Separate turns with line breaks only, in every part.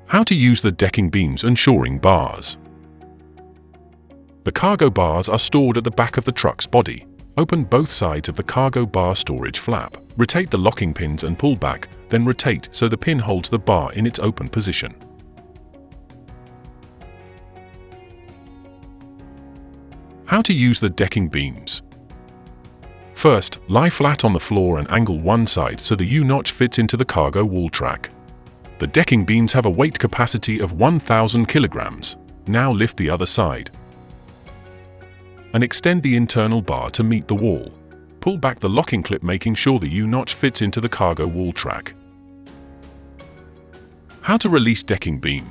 How to use the decking beams and shoring bars. The cargo bars are stored at the back of the truck's body. Open both sides of the cargo bar storage flap. Rotate the locking pins and pull back, then rotate so the pin holds the bar in its open position. How to use the decking beams. First, lie flat on the floor and angle one side so the U-notch fits into the cargo wall track. The decking beams have a weight capacity of 1,000 kilograms. Now lift the other side and extend the internal bar to meet the wall. Pull back the locking clip, making sure the U-notch fits into the cargo wall track. How to release decking beam.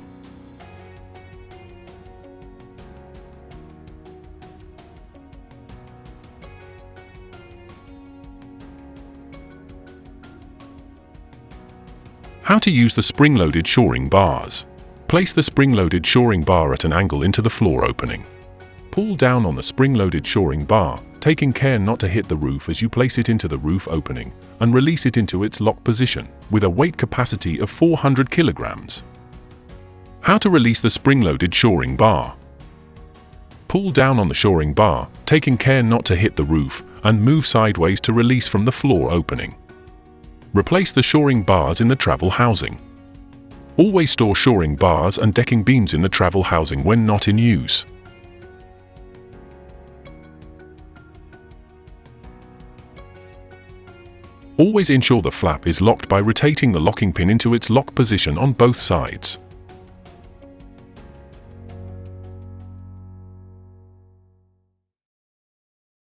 How to use the spring-loaded shoring bars. Place the spring-loaded shoring bar at an angle into the floor opening. Pull down on the spring-loaded shoring bar, taking care not to hit the roof as you place it into the roof opening, and release it into its lock position, with a weight capacity of 400 kilograms. How to release the spring-loaded shoring bar. Pull down on the shoring bar, taking care not to hit the roof, and move sideways to release from the floor opening. Replace the shoring bars in the travel housing. Always store shoring bars and decking beams in the travel housing when not in use. Always ensure the flap is locked by rotating the locking pin into its lock position on both sides.